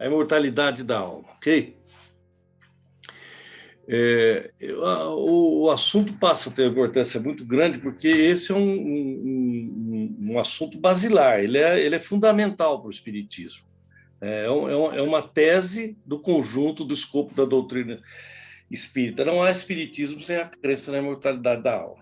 a imortalidade da alma, ok? O assunto passa a ter uma importância muito grande, porque esse é um assunto basilar, ele é fundamental para o Espiritismo. É uma tese do conjunto do escopo da doutrina espírita. Não há Espiritismo sem a crença na imortalidade da alma.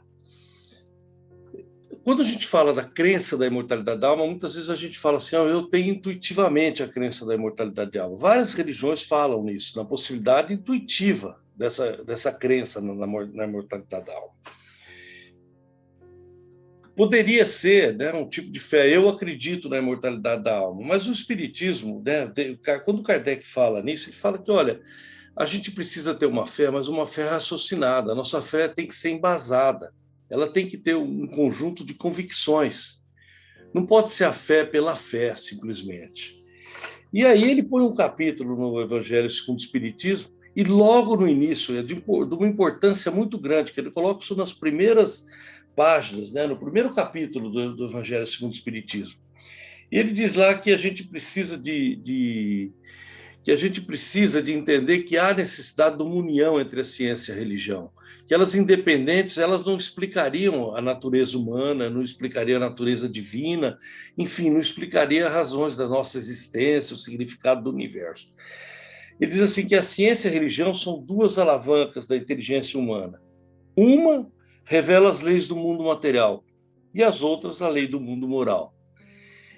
Quando a gente fala da crença da imortalidade da alma, muitas vezes a gente fala assim, eu tenho intuitivamente a crença da imortalidade da alma. Várias religiões falam nisso, na possibilidade intuitiva dessa crença na imortalidade da alma. Poderia ser, né, um tipo de fé, eu acredito na imortalidade da alma, mas o Espiritismo, né, quando Kardec fala nisso, ele fala que, olha, a gente precisa ter uma fé, mas uma fé raciocinada, a nossa fé tem que ser embasada, ela tem que ter um conjunto de convicções, não pode ser a fé pela fé, simplesmente. E aí ele põe um capítulo no Evangelho segundo o Espiritismo, e logo no início, é de uma importância muito grande, que ele coloca isso nas primeiras páginas, né, no primeiro capítulo do Evangelho segundo o Espiritismo. E ele diz lá que a gente precisa de entender que há necessidade de uma união entre a ciência e a religião, que elas independentes, elas não explicariam a natureza humana, não explicariam a natureza divina, enfim, não explicaria as razões da nossa existência, o significado do universo. Ele diz assim que a ciência e a religião são duas alavancas da inteligência humana. Uma revela as leis do mundo material e as outras a lei do mundo moral.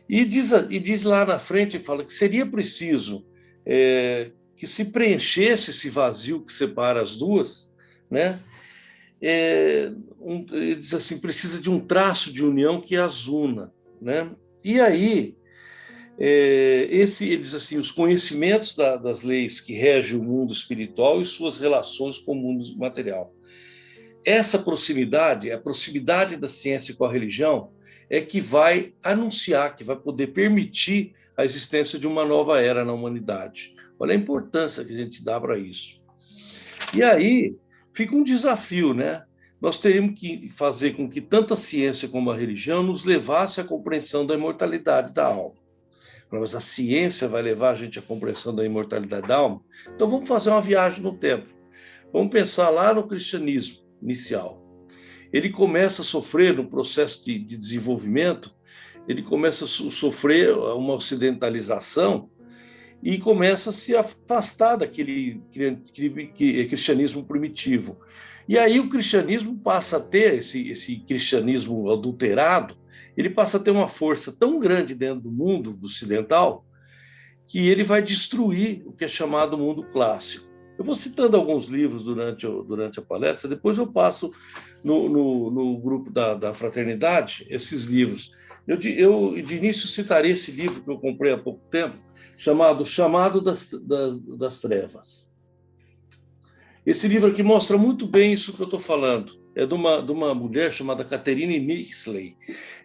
E diz lá na frente, fala que seria preciso que se preenchesse esse vazio que separa as duas, né? Ele diz assim, precisa de um traço de união que as una, né? E aí, ele diz assim, os conhecimentos das leis que regem o mundo espiritual e suas relações com o mundo material. Essa proximidade, a proximidade da ciência com a religião, é que vai anunciar, que vai poder permitir a existência de uma nova era na humanidade. Olha a importância que a gente dá para isso. E aí fica um desafio, né? Nós teríamos que fazer com que tanto a ciência como a religião nos levasse à compreensão da imortalidade da alma. Mas a ciência vai levar a gente à compreensão da imortalidade da alma? Então vamos fazer uma viagem no tempo. Vamos pensar lá no cristianismo inicial. Ele começa a sofrer no processo de desenvolvimento, ele começa a sofrer uma ocidentalização e começa a se afastar daquele cristianismo primitivo. E aí o cristianismo passa a ter, esse cristianismo adulterado, ele passa a ter uma força tão grande dentro do mundo ocidental que ele vai destruir o que é chamado mundo clássico. Eu vou citando alguns livros durante a palestra, depois eu passo no grupo da fraternidade esses livros. Eu, de início, citarei esse livro que eu comprei há pouco tempo, chamado Chamado das Trevas. Esse livro aqui mostra muito bem isso que eu estou falando. É de uma mulher chamada Catherine Nixley.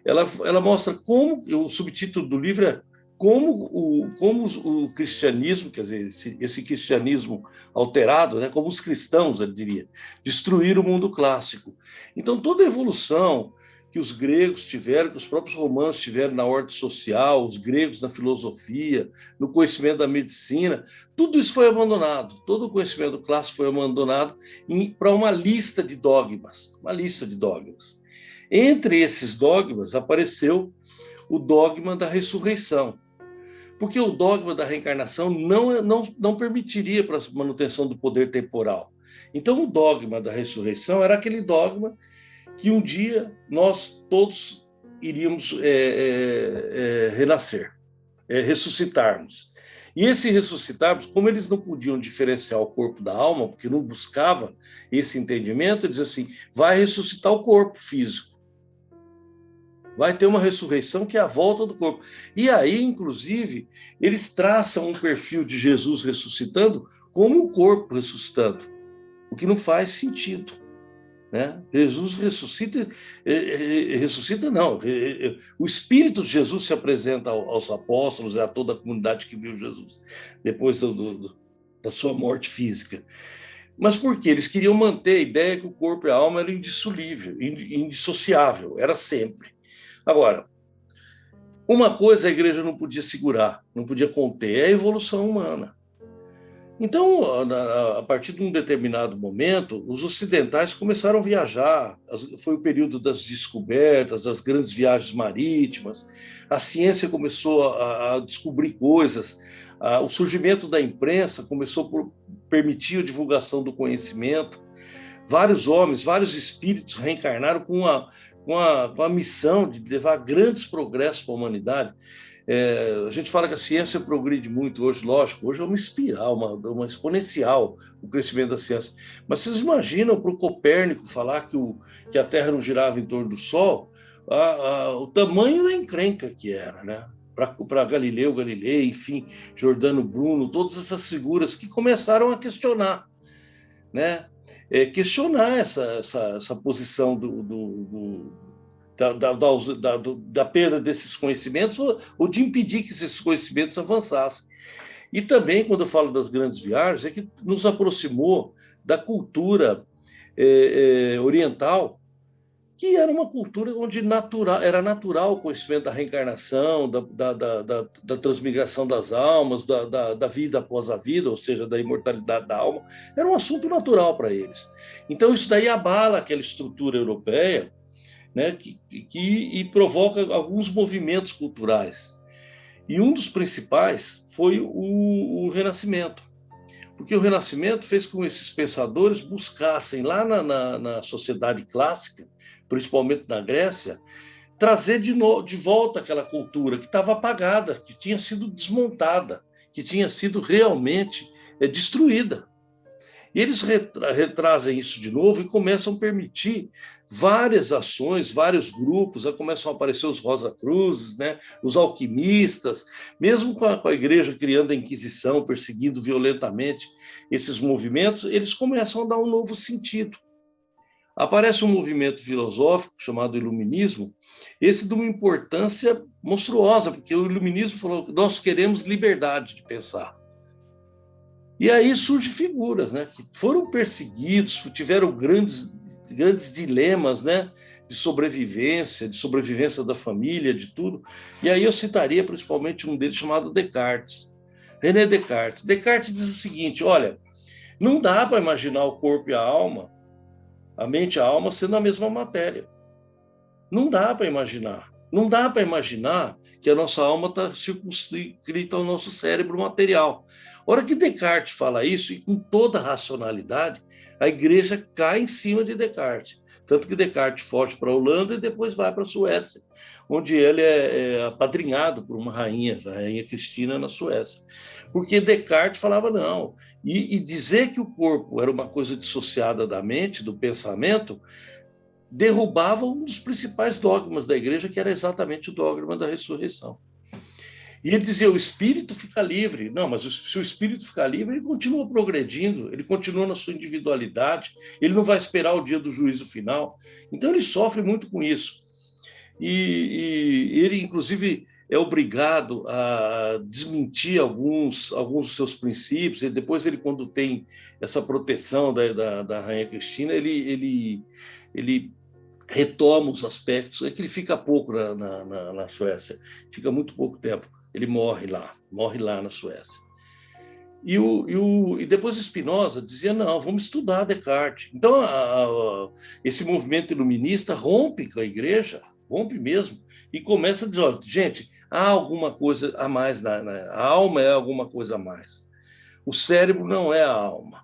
Ela mostra como, o subtítulo do livro é como o cristianismo, quer dizer, esse cristianismo alterado, né, como os cristãos, eu diria, destruíram o mundo clássico. Então, toda a evolução que os gregos tiveram, que os próprios romanos tiveram na ordem social, os gregos na filosofia, no conhecimento da medicina, tudo isso foi abandonado. Todo o conhecimento clássico foi abandonado para uma lista de dogmas. Entre esses dogmas apareceu o dogma da ressurreição, porque o dogma da reencarnação não permitiria para a manutenção do poder temporal. Então, o dogma da ressurreição era aquele dogma que um dia nós todos iríamos renascer, ressuscitarmos. E esse ressuscitarmos, como eles não podiam diferenciar o corpo da alma, porque não buscava esse entendimento, eles assim, vai ressuscitar o corpo físico. Vai ter uma ressurreição que é a volta do corpo. E aí, inclusive, eles traçam um perfil de Jesus ressuscitando como o corpo ressuscitando, o que não faz sentido. Né? Jesus ressuscita não. O Espírito de Jesus se apresenta aos apóstolos e a toda a comunidade que viu Jesus depois da sua morte física. Mas por quê? Eles queriam manter a ideia que o corpo e a alma eram indissolúveis, indissociável, era sempre. Agora, Uma coisa a igreja não podia segurar, não podia conter, é a evolução humana. Então, a partir de um determinado momento, os ocidentais começaram a viajar. Foi o período das descobertas, das grandes viagens marítimas. A ciência começou a descobrir coisas. O surgimento da imprensa começou por permitir a divulgação do conhecimento. Vários homens, vários espíritos reencarnaram com a missão de levar grandes progressos para a humanidade. A gente fala que a ciência progride muito hoje, lógico, hoje é uma espiral, uma exponencial o crescimento da ciência. Mas vocês imaginam para o Copérnico falar que a Terra não girava em torno do Sol, o tamanho da encrenca que era, né? Para Galileu Galilei, enfim, Giordano Bruno, todas essas figuras que começaram a questionar, né? Questionar essa posição da perda desses conhecimentos ou de impedir que esses conhecimentos avançassem. E também, quando eu falo das grandes viagens, é que nos aproximou da cultura oriental, que era uma cultura onde era natural o conhecimento da reencarnação, da transmigração das almas, da vida após a vida, ou seja, da imortalidade da alma, era um assunto natural para eles. Então, isso daí abala aquela estrutura europeia, né, e provoca alguns movimentos culturais. E um dos principais foi o Renascimento, porque o Renascimento fez com que esses pensadores buscassem lá na sociedade clássica, principalmente na Grécia, trazer de volta aquela cultura que estava apagada, que tinha sido desmontada, que tinha sido realmente destruída. E eles retrazem isso de novo e começam a permitir várias ações, vários grupos, começam a aparecer os Rosa Cruzes, né, os alquimistas, mesmo com a igreja criando a Inquisição, perseguindo violentamente esses movimentos, eles começam a dar um novo sentido. Aparece um movimento filosófico chamado Iluminismo, esse de uma importância monstruosa, porque o Iluminismo falou que nós queremos liberdade de pensar. E aí surgem figuras, né, que foram perseguidos, tiveram grandes dilemas, né, de sobrevivência da família, de tudo. E aí eu citaria principalmente um deles chamado Descartes. René Descartes. Descartes diz o seguinte: olha, não dá para imaginar o corpo e a alma, a mente e a alma sendo a mesma matéria. Não dá para imaginar. Não dá para imaginar que a nossa alma está circunscrita ao nosso cérebro material. A hora que Descartes fala isso, e com toda a racionalidade, a igreja cai em cima de Descartes. Tanto que Descartes foge para a Holanda e depois vai para a Suécia, onde ele é apadrinhado por uma rainha, a rainha Cristina, na Suécia. Porque Descartes falava não. E dizer que o corpo era uma coisa dissociada da mente, do pensamento, derrubava um dos principais dogmas da igreja, que era exatamente o dogma da ressurreição. E ele dizia, o espírito fica livre. Não, mas se o espírito ficar livre, ele continua progredindo, ele continua na sua individualidade, ele não vai esperar o dia do juízo final. Então, ele sofre muito com isso. E ele, inclusive, é obrigado a desmentir alguns dos seus princípios, e depois ele, quando tem essa proteção da Rainha Cristina, ele retoma os aspectos, é que ele fica pouco na Suécia, fica muito pouco tempo. Ele morre lá na Suécia. E depois Spinoza dizia, não, vamos estudar Descartes. Então, esse movimento iluminista rompe com a igreja, rompe mesmo, e começa a dizer, ó, gente, há alguma coisa a mais, a alma é alguma coisa a mais. O cérebro não é a alma,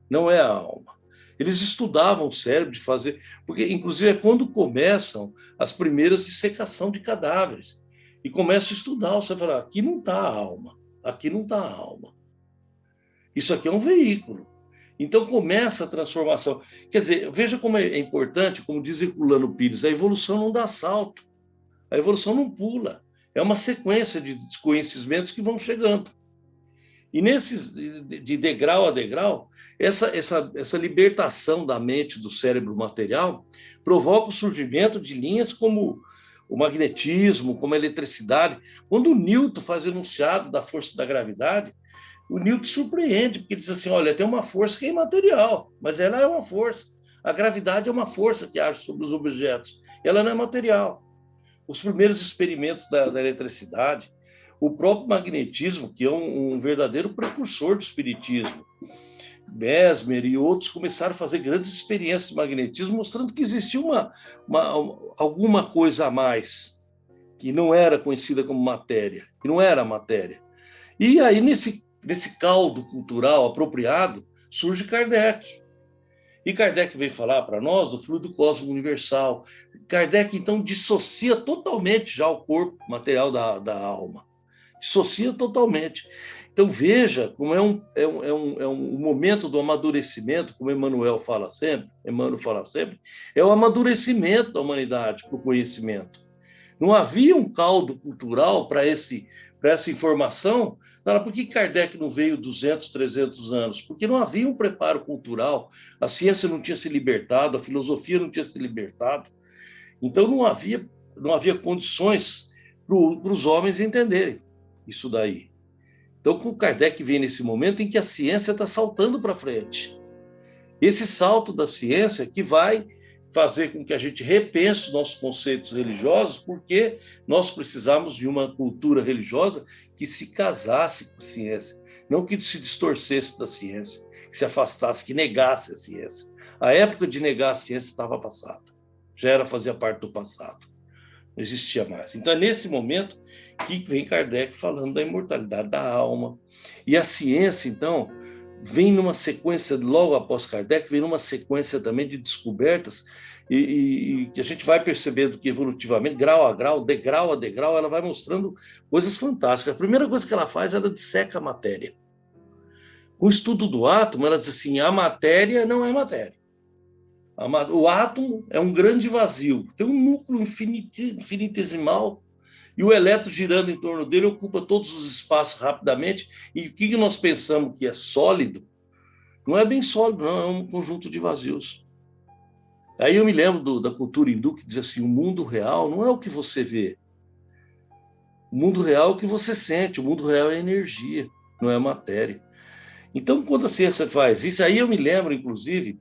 não é a alma. Eles estudavam o cérebro de fazer, porque inclusive é quando começam as primeiras dissecação de cadáveres, e começam a estudar, você fala, aqui não está a alma, aqui não está a alma. Isso aqui é um veículo. Então começa a transformação. Quer dizer, veja como é importante, como diz Herculano Pires, a evolução não dá salto, a evolução não pula, é uma sequência de conhecimentos que vão chegando. E nesses, de degrau a degrau, essa libertação da mente, do cérebro material, provoca o surgimento de linhas como o magnetismo, como a eletricidade. Quando o Newton faz o enunciado da força da gravidade, o Newton surpreende, porque ele diz assim, olha, tem uma força que é imaterial, mas ela é uma força. A gravidade é uma força que age sobre os objetos, ela não é material. os primeiros experimentos da eletricidade, o próprio magnetismo, que é um verdadeiro precursor do espiritismo. Mesmer e outros começaram a fazer grandes experiências de magnetismo, mostrando que existia alguma coisa a mais, que não era conhecida como matéria, que não era matéria. E aí, nesse caldo cultural apropriado, surge Kardec. E Kardec veio falar para nós do fluido cósmico universal. Kardec, então, dissocia totalmente já o corpo material da alma. Dissocia totalmente. Então, veja como é um momento do amadurecimento, como Emmanuel fala sempre, é o amadurecimento da humanidade para o conhecimento. Não havia um caldo cultural para essa informação. Por que Kardec não veio 200, 300 anos? Porque não havia um preparo cultural, a ciência não tinha se libertado, a filosofia não tinha se libertado. Então, não havia condições para os homens entenderem isso daí. Então, o Kardec vem nesse momento em que a ciência está saltando para frente. Esse salto da ciência que vai fazer com que a gente repense os nossos conceitos religiosos, porque nós precisamos de uma cultura religiosa que se casasse com a ciência, não que se distorcesse da ciência, que se afastasse, que negasse a ciência. A época de negar a ciência estava passada, fazia parte do passado, não existia mais. Então, é nesse momento que vem Kardec falando da imortalidade da alma. E a ciência, então, vem numa sequência, logo após Kardec, vem numa sequência também de descobertas e que a gente vai percebendo que evolutivamente, grau a grau, degrau a degrau, ela vai mostrando coisas fantásticas. A primeira coisa que ela faz, ela disseca a matéria. Com o estudo do átomo, ela diz assim, a matéria não é matéria. O átomo é um grande vazio, tem um núcleo infinitesimal, e o elétron girando em torno dele ocupa todos os espaços rapidamente, e o que nós pensamos que é sólido, não é bem sólido, não, é um conjunto de vazios. Aí eu me lembro da cultura hindu que diz assim, o mundo real não é o que você vê, o mundo real é o que você sente, o mundo real é energia, não é matéria. Então, quando a ciência faz isso, aí eu me lembro, inclusive,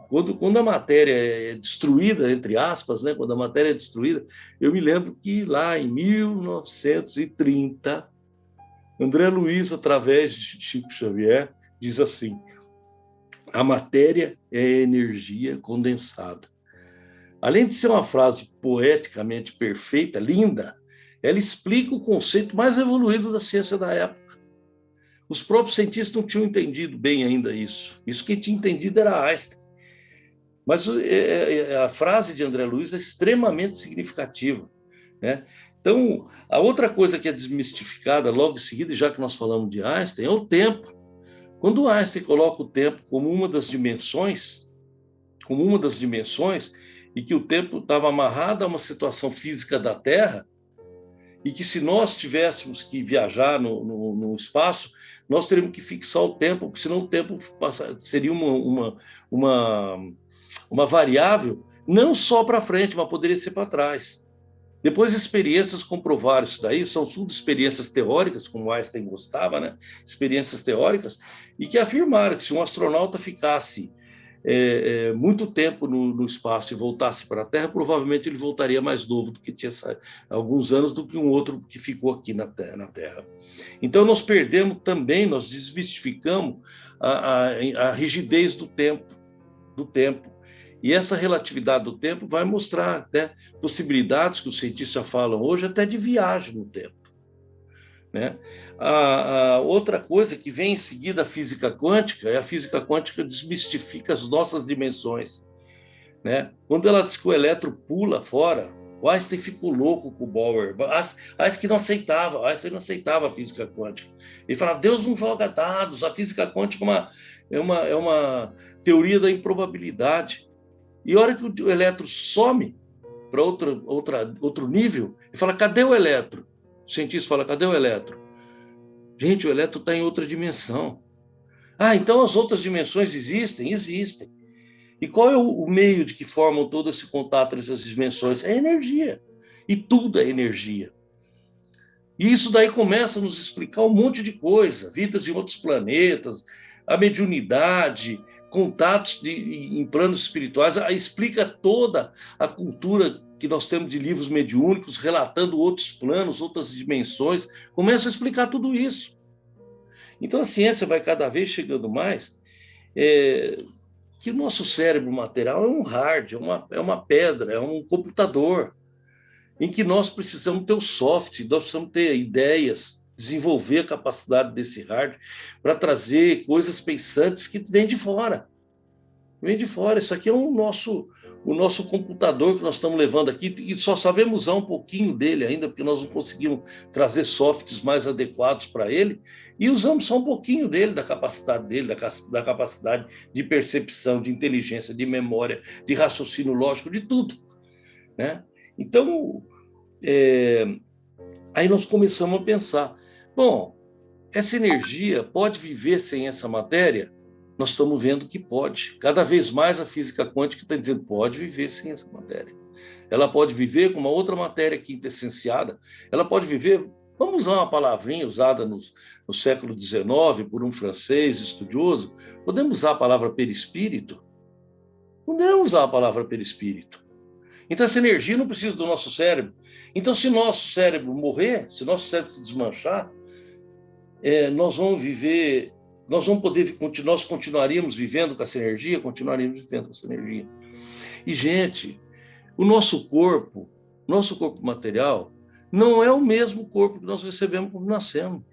quando a matéria é destruída, entre aspas, né, quando a matéria é destruída, eu me lembro que lá em 1930, André Luiz, através de Chico Xavier, diz assim, a matéria é energia condensada. Além de ser uma frase poeticamente perfeita, linda, ela explica o conceito mais evoluído da ciência da época. Os próprios cientistas não tinham entendido bem ainda isso. Isso quem tinha entendido era Einstein. Mas a frase de André Luiz é extremamente significativa, né? Então, a outra coisa que é desmistificada logo em seguida, já que nós falamos de Einstein, é o tempo. Quando Einstein coloca o tempo como uma das dimensões, e que o tempo estava amarrado a uma situação física da Terra, e que se nós tivéssemos que viajar no espaço, nós teríamos que fixar o tempo, porque senão o tempo seria uma variável não só para frente, mas poderia ser para trás. Depois experiências comprovaram isso daí, são tudo experiências teóricas, como Einstein gostava, né? Experiências teóricas, e que afirmaram que se um astronauta ficasse muito tempo no espaço e voltasse para a Terra, provavelmente ele voltaria mais novo do que tinha alguns anos do que um outro que ficou aqui na Terra. Então nós perdemos também, nós desmistificamos a rigidez do tempo. E essa relatividade do tempo vai mostrar até possibilidades que os cientistas falam hoje até de viagem no tempo, né? A outra coisa que vem em seguida a física quântica, é a física quântica desmistifica as nossas dimensões, né? Quando ela diz que o elétron pula fora, o Einstein ficou louco com o Bohr. Einstein não aceitava a física quântica. Ele falava, Deus não joga dados, a física quântica é uma teoria da improbabilidade. E a hora que o elétron some para outro nível, ele fala, cadê o elétron? O cientista fala, cadê o elétron? Gente, o elétron está em outra dimensão. Então as outras dimensões existem? Existem. E qual é o meio de que formam todo esse contato entre essas dimensões? É energia. E tudo é energia. E isso daí começa a nos explicar um monte de coisa, vidas em outros planetas, a mediunidade, contatos em planos espirituais, explica toda a cultura que nós temos de livros mediúnicos relatando outros planos, outras dimensões, começa a explicar tudo isso. Então a ciência vai cada vez chegando mais que o nosso cérebro material é um hard, é uma pedra, é um computador, em que nós precisamos ter o soft, nós precisamos ter ideias, desenvolver a capacidade desse hard para trazer coisas pensantes que vêm de fora. Vem de fora. Isso aqui é o nosso computador que nós estamos levando aqui, e só sabemos usar um pouquinho dele ainda, porque nós não conseguimos trazer softs mais adequados para ele, e usamos só um pouquinho dele, da capacidade dele, da capacidade de percepção, de inteligência, de memória, de raciocínio lógico, de tudo, né? Então, aí nós começamos a pensar, bom, essa energia pode viver sem essa matéria? Nós estamos vendo que pode. Cada vez mais a física quântica está dizendo que pode viver sem essa matéria. Ela pode viver com uma outra matéria quintessenciada. Ela pode viver, vamos usar uma palavrinha usada no século XIX por um francês estudioso, podemos usar a palavra perispírito? Podemos usar a palavra perispírito. Então essa energia não precisa do nosso cérebro. Então se nosso cérebro morrer, se nosso cérebro se desmanchar, nós vamos viver... Nós continuaríamos vivendo com essa energia, continuaríamos vivendo com essa energia. E, gente, o nosso corpo material, não é o mesmo corpo que nós recebemos quando nascemos.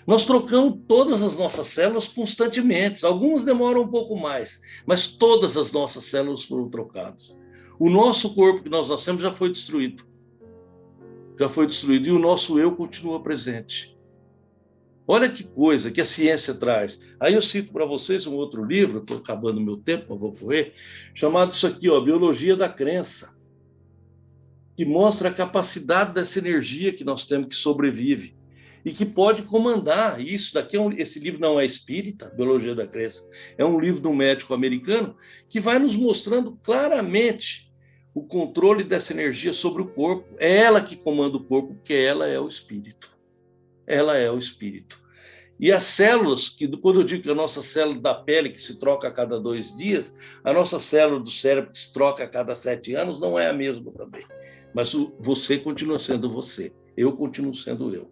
Nós trocamos todas as nossas células constantemente. Algumas demoram um pouco mais, mas todas as nossas células foram trocadas. O nosso corpo que nós nascemos já foi destruído. Já foi destruído, e o nosso eu continua presente. Olha que coisa que a ciência traz. Aí eu cito para vocês um outro livro, estou acabando meu tempo, mas vou correr, chamado isso aqui, Biologia da Crença, que mostra a capacidade dessa energia que nós temos, que sobrevive, e que pode comandar isso. Esse livro não é espírita, Biologia da Crença, é um livro de um médico americano que vai nos mostrando claramente o controle dessa energia sobre o corpo. É ela que comanda o corpo, porque ela é o espírito. Ela é o espírito. E as células, quando eu digo que a nossa célula da pele, que se troca a cada 2 dias, a nossa célula do cérebro, que se troca a cada 7 anos, não é a mesma também. Mas você continua sendo você, eu continuo sendo eu.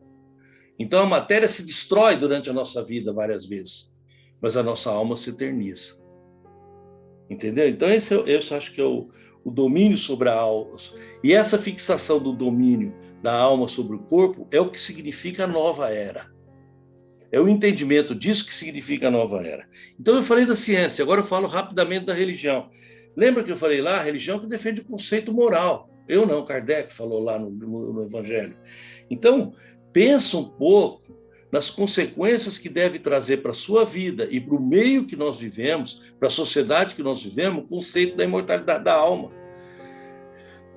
Então a matéria se destrói durante a nossa vida várias vezes, mas a nossa alma se eterniza. Entendeu? Então esse eu acho que é o domínio sobre a alma. E essa fixação do domínio da alma sobre o corpo é o que significa a nova era. É o entendimento disso que significa a nova era. Então eu falei da ciência, agora eu falo rapidamente da religião. Lembra que eu falei lá, a religião que defende o conceito moral. Eu não, Kardec falou lá no Evangelho. Então, pensa um pouco nas consequências que deve trazer para a sua vida e para o meio que nós vivemos, para a sociedade que nós vivemos, o conceito da imortalidade da alma.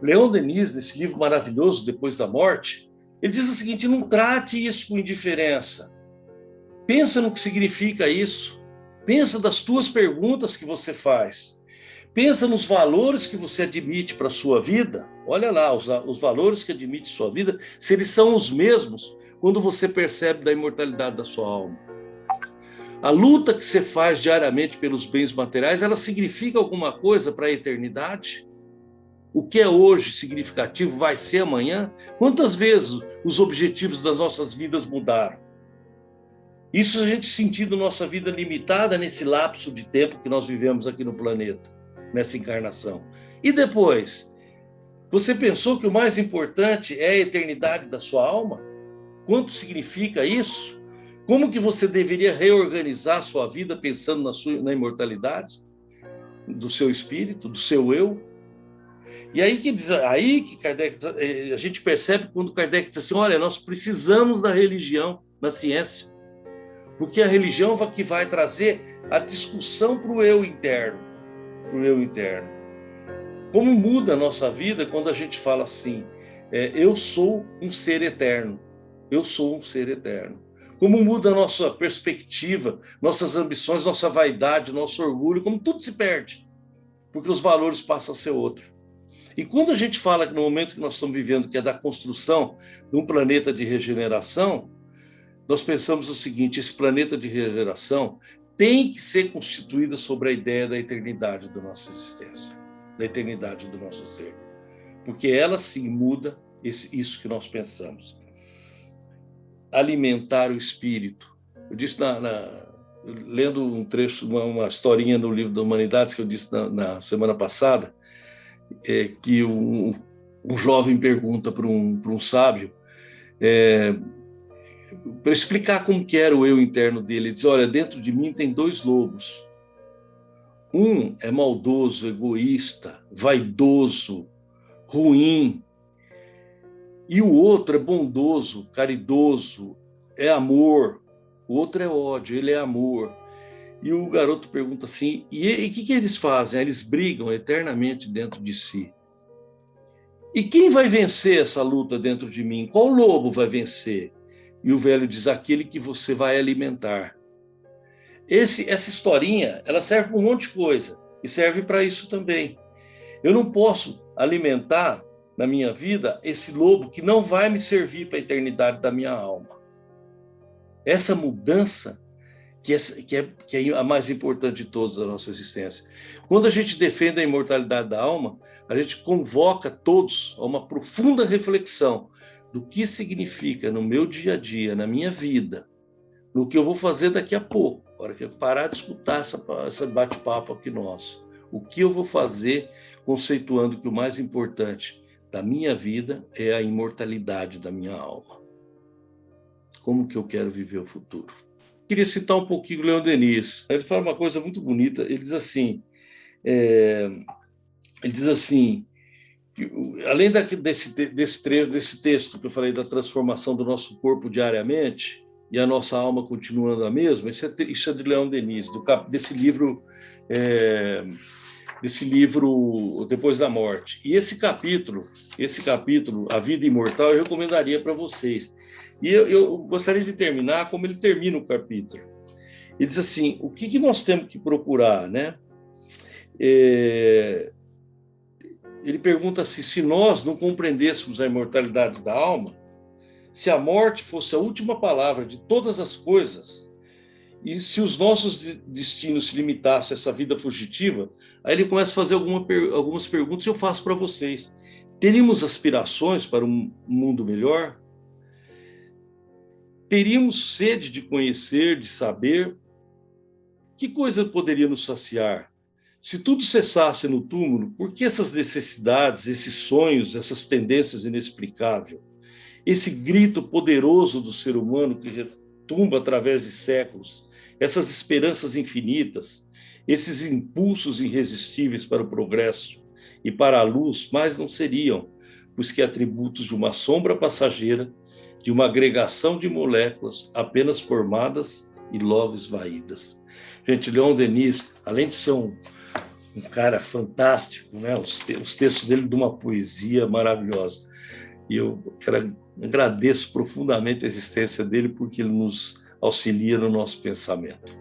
Leon Denis, nesse livro maravilhoso, Depois da Morte, ele diz o seguinte: não trate isso com indiferença. Pensa no que significa isso. Pensa das tuas perguntas que você faz. Pensa nos valores que você admite para a sua vida. Olha lá, os valores que admite sua vida, se eles são os mesmos quando você percebe da imortalidade da sua alma. A luta que você faz diariamente pelos bens materiais, ela significa alguma coisa para a eternidade? O que é hoje significativo vai ser amanhã? Quantas vezes os objetivos das nossas vidas mudaram? Isso a gente sentindo nossa vida limitada nesse lapso de tempo que nós vivemos aqui no planeta, nessa encarnação. E depois, você pensou que o mais importante é a eternidade da sua alma? Quanto significa isso? Como que você deveria reorganizar a sua vida pensando na imortalidade do seu espírito, do seu eu? E aí que Kardec, a gente percebe quando Kardec diz assim: olha, nós precisamos da religião na ciência, porque a religião que vai trazer a discussão para o eu interno, Como muda a nossa vida quando a gente fala assim: eu sou um ser eterno, eu sou um ser eterno. Como muda a nossa perspectiva, nossas ambições, nossa vaidade, nosso orgulho, como tudo se perde, porque os valores passam a ser outro. E quando a gente fala que no momento que nós estamos vivendo, que é da construção de um planeta de regeneração, nós pensamos o seguinte: esse planeta de regeneração tem que ser constituído sobre a ideia da eternidade da nossa existência, da eternidade do nosso ser. porque ela sim muda isso que nós pensamos. Alimentar o espírito. Eu disse lendo um trecho, uma historinha no livro da Humanidades que eu disse na semana passada, que um jovem pergunta para um sábio, para explicar como que era o eu interno dele. Ele diz: olha, dentro de mim tem 2 lobos. Um é maldoso, egoísta, vaidoso, ruim. E o outro é bondoso, caridoso, é amor. O outro é ódio, ele é amor. E o garoto pergunta assim: e o que eles fazem? Eles brigam eternamente dentro de si. E quem vai vencer essa luta dentro de mim? Qual lobo vai vencer? E o velho diz: aquele que você vai alimentar. Essa historinha, ela serve para um monte de coisa, e serve para isso também. Eu não posso alimentar na minha vida esse lobo que não vai me servir para a eternidade da minha alma. Essa mudança que é a mais importante de todas da nossa existência. Quando a gente defende a imortalidade da alma, a gente convoca todos a uma profunda reflexão do que significa no meu dia a dia, na minha vida, no que eu vou fazer daqui a pouco, na hora que eu parar de escutar essa bate-papo aqui nosso. O que eu vou fazer conceituando que o mais importante da minha vida é a imortalidade da minha alma. Como que eu quero viver o futuro? Queria citar um pouquinho o Leon Denis. Ele fala uma coisa muito bonita. Ele diz assim, que, além desse texto que eu falei da transformação do nosso corpo diariamente e a nossa alma continuando a mesma, isso é de Leon Denis, desse livro Depois da Morte. E esse capítulo, A Vida Imortal, eu recomendaria para vocês. E eu gostaria de terminar como ele termina o capítulo. Ele diz assim: o que nós temos que procurar, né? Ele pergunta assim: se nós não compreendêssemos a imortalidade da alma, se a morte fosse a última palavra de todas as coisas, e se os nossos destinos se limitassem a essa vida fugitiva, aí ele começa a fazer algumas perguntas e eu faço para vocês. Teríamos aspirações para um mundo melhor? Teríamos sede de conhecer, de saber? Que coisa poderia nos saciar? Se tudo cessasse no túmulo, por que essas necessidades, esses sonhos, essas tendências inexplicáveis? Esse grito poderoso do ser humano que retumba através de séculos, essas esperanças infinitas, esses impulsos irresistíveis para o progresso e para a luz, mais não seriam, pois que atributos de uma sombra passageira, de uma agregação de moléculas apenas formadas e logo esvaídas. Gente, Leon Denis, além de ser um cara fantástico, né? Os textos dele de uma poesia maravilhosa. E eu agradeço profundamente a existência dele, porque ele nos auxilia no nosso pensamento.